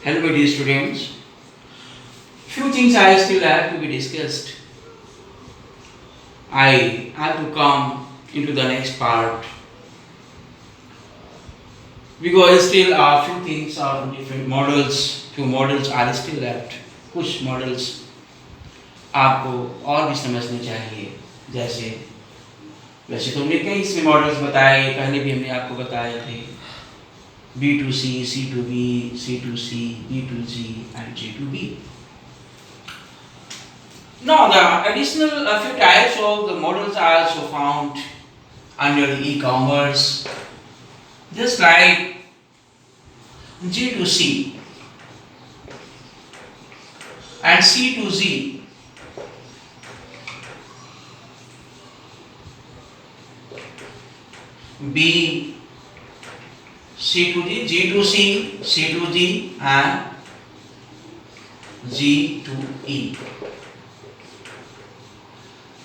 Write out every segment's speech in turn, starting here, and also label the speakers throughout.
Speaker 1: Hello, my dear students. Few things I still have to be discussed. I have to come into the next part because still a few things are different models. Few models are still left. कुछ models आपको और भी समझने चाहिए. जैसे वैसे तो हमने कई इसमें मॉडल्स बताए, पहले भी हमने आपको बताए थे B2C, C2B, C2C, B2G and G2B. Now the additional few types of the models are also found under the e-commerce, just like G2C and C2Z. B C2G, G2C, C2G and G2E.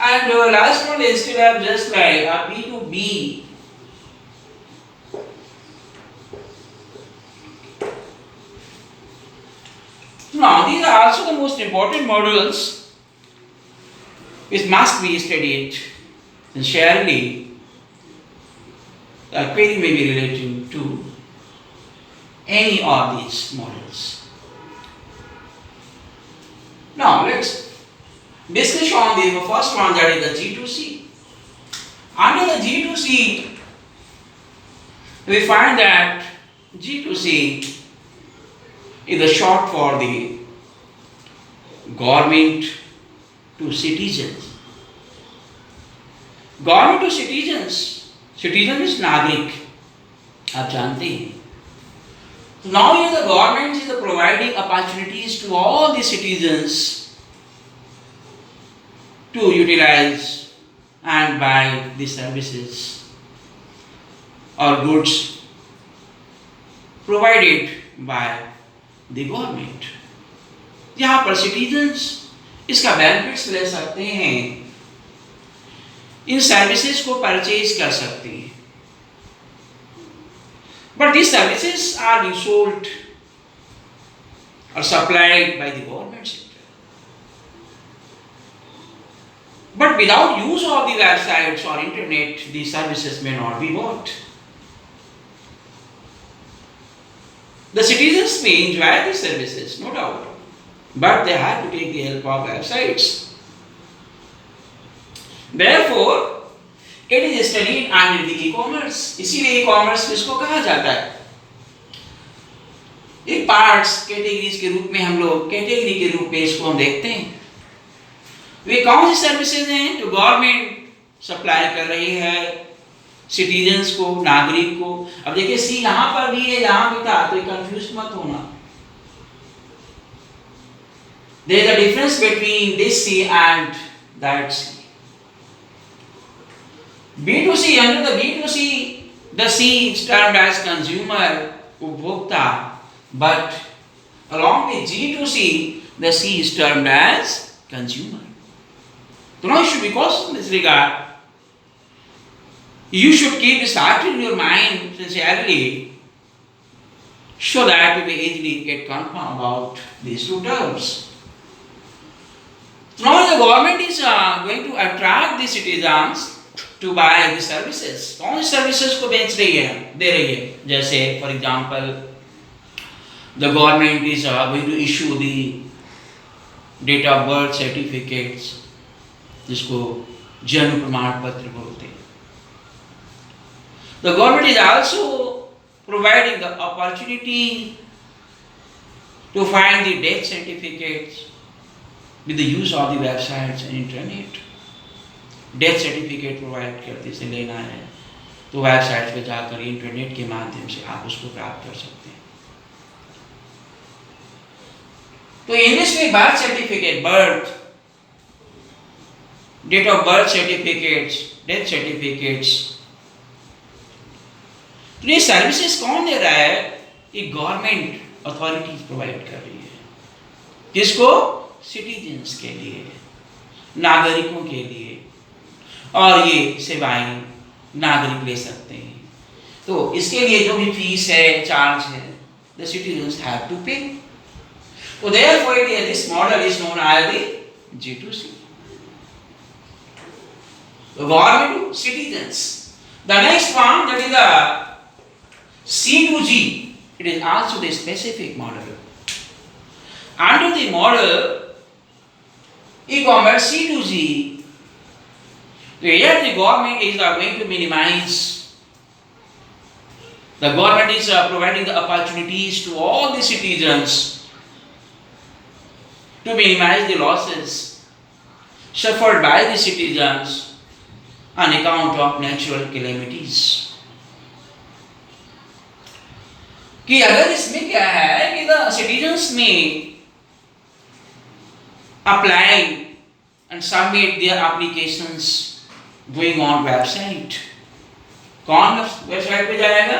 Speaker 1: And last one is still have just like a B2B. Now these are also the most important models which must be studied sincerely. The query may be relating to any of these models. Now let's discuss on the first one, that is the G2C. Under the G2C, we find that G2C is a short for the government to citizens. Government to citizens. Citizen is नागरिक, आप जानते हैं. So now here the government is providing opportunities to all the citizens to utilize and buy the services or goods provided by the government. यहाँ पर citizens इसका benefits ले सकते हैं, इन सर्विसेज को परचेज कर सकते हैं. But these services are being sold or supplied by the government sector. But without use of the websites or internet, these services may not be bought. The citizens may enjoy these services, no doubt, but they have to take the help of websites. Therefore, it is studied under the e-commerce. इसीलिए e-commerce किसको कहा जाता है? एक parts categories के रूप में हम लोग कैटेगरी के रूप में इसको हम देखते हैं. वे कौन सी सर्विसेज हैं जो गवर्नमेंट सप्लाई कर रही है सिटीजन्स को, नागरिक को. अब देखिए सी यहाँ पर भी है, यहाँ भी था, तो कंफ्यूज मत होना. There is a difference between this C and that C. B2C, under the B2C, the C is termed as consumer, उपभोक्ता, but along with G2C, the C is termed as consumer. So now you should be cautious in this regard. You should keep this fact in your mind sincerely, so that you may easily get confirmed about these two terms. So now the government is going to attract the citizens to buy the services. कौन सी services को बेच रही है, दे रही है? जैसे for example, the government is going to issue the date of birth certificates, जिसको जन्म प्रमाण पत्र बोलते हैं. The government is also providing the opportunity to find the death certificates with the use of the websites and internet. Death certificate provide करते से लेना है तो वेबसाइट पे जाकर इंटरनेट के माध्यम से आप उसको प्राप्त कर सकते हैं. तो इंग्लिश में birth certificate, birth, date of birth certificates, death certificates, तो ये सर्विसेज कौन दे रहा है? ये गवर्नमेंट अथॉरिटीज प्रोवाइड कर रही है. किसको? सिटीजन्स के लिए, नागरिकों के लिए. और ये सेवाएं नागरिक ले सकते हैं. तो इसके लिए जो भी फीस है, चार्ज है, the citizens have to pay. So therefore, this model is known as the G2C. The government to citizens. The next one, that is the C2G. It is also the specific model. Under the model e-commerce C2G, here the government is going to minimize. The government is providing the opportunities to all the citizens to minimize the losses suffered by the citizens on account of natural calamities. कि अगर इसमें क्या है कि the citizens may apply and submit their applications going on website. कौन website पे जाएगा?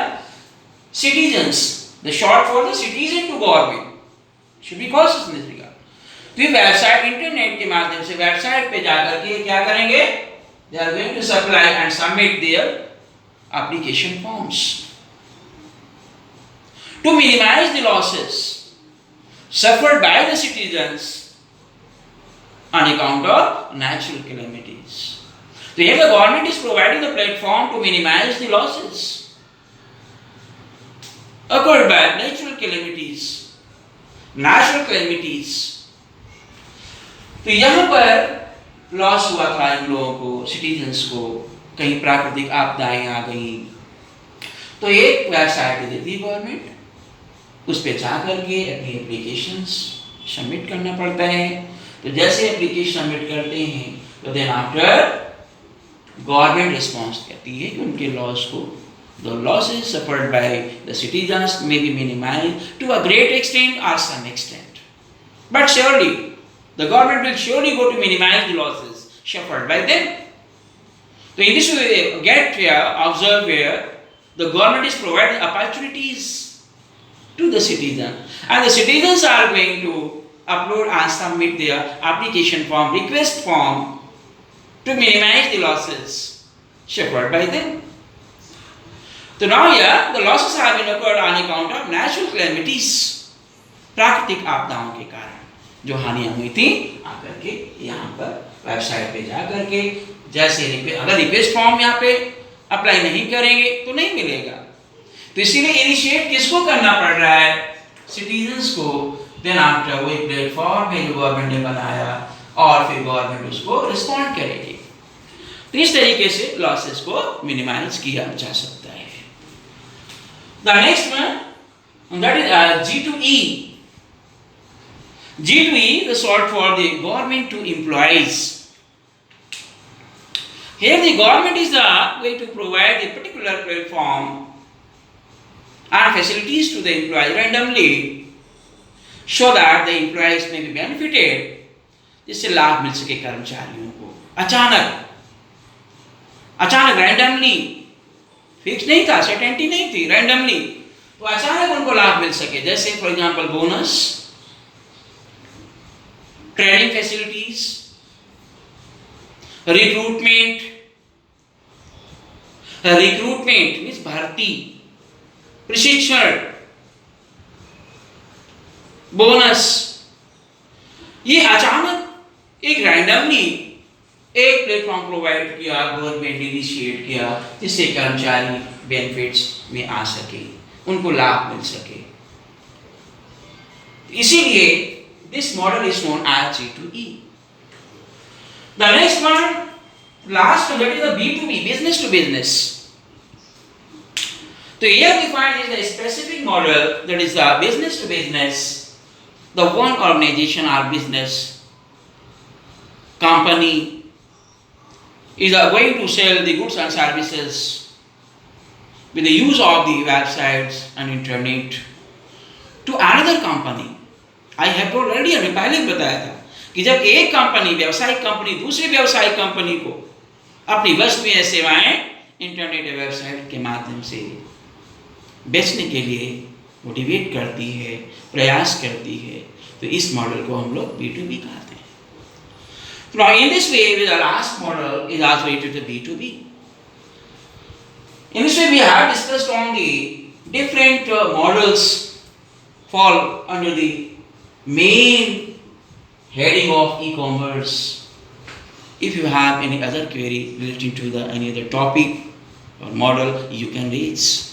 Speaker 1: Citizens. The short for the citizen to government. Should be cautious in this regard. तो ये वेबसाइट इंटरनेट के माध्यम से वेबसाइट पे जाकर के क्या करेंगे? They are going to supply and submit their application forms. To minimize the losses suffered by the citizens on account of natural calamities. So here the government is providing the platform to minimize the losses occurred by natural calamities. Natural calamities. तो यहाँ पर loss हुआ था इन लोगों को, citizens को, कहीं प्राकृतिक आपदाएं आ गई, तो एक वेबसाइट दे दी गवर्नमेंट, उस पे जा करके अपनी एप्लीकेशंस सबमिट करना पड़ता है। तो जैसे एप्लीकेशन सबमिट करते हैं तो देन आफ्टर गवर्नमेंट रिस्पॉन्स कहती है कि उनके लॉस को the losses suffered by the citizens may be minimized to a great extent or some extent, but surely the government will surely go to minimize the losses suffered by them. So in this way, get here, observe here, the government is providing opportunities to the citizen, and the citizens are going to upload and submit their application form, request form to minimize the losses suffered by them. So now here the losses have been occurred on account of natural calamities, प्राकृतिक आपदाओं के कारण जो हानियां हुई थी, आकर के यहाँ पर वेबसाइट पे जा करके जैसे अगर रिक्वेस्ट फॉर्म यहाँ पे अप्लाई नहीं करेंगे तो नहीं मिलेगा। तो इसीलिए इनिशिएट किसको करना पड़ रहा है? सिटीजन्स को। देन आफ्टर वो एक प्लेटफॉर्म है जो गवर्नमेंट ने बनाया और फिर गवर्नमेंट उसको रिस्पॉन्ड करेगी। तो इस तरीके से लॉसेस को मिनिमाइज किया जा सकता है। The next one, that is G2E. G2E is short for the government to employees. Here the government is the way to provide a particular platform and facilities to the employee randomly so that the employees may be benefited. जिससे लाभ मिल सके कर्मचारियों को। अचानक randomly, fix नहीं था, certainty नहीं थी, रैंडमली, तो अचानक उनको लाभ मिल सके। जैसे for example bonus, training facilities, recruitment means भर्ती, प्रशिक्षण, बोनस, ये अचानक एक रैंडमली एक प्लेटफॉर्म प्रोवाइड किया, गवर्नमेंट इनिशिएट किया जिससे कर्मचारी बेनिफिट्स में आ सके, उनको लाभ मिल सके। इसीलिए this model is known as G2E। The next one, last that is the B2B, business to business. तो here we find is the specific model, that is the business to business, the one organization or business company is going to sell the goods and services with the use of the websites and internet to another company. I have told already, हमने पहले बताया था कि जब एक company, व्यावसायिक company दूसरी व्यावसायिक कंपनी को अपनी वस्तुएं या सेवाएं इंटरनेट या वेबसाइट के माध्यम से बेचने के लिए मोटिवेट करती है, प्रयास करती है, तो इस मॉडल को हम लोग B2B कहते हैं। Now in this way, the last model is also related to B2B. In this way, we have discussed on the different models fall under the main heading of e-commerce. If you have any other query relating to the any other topic or model, you can raise.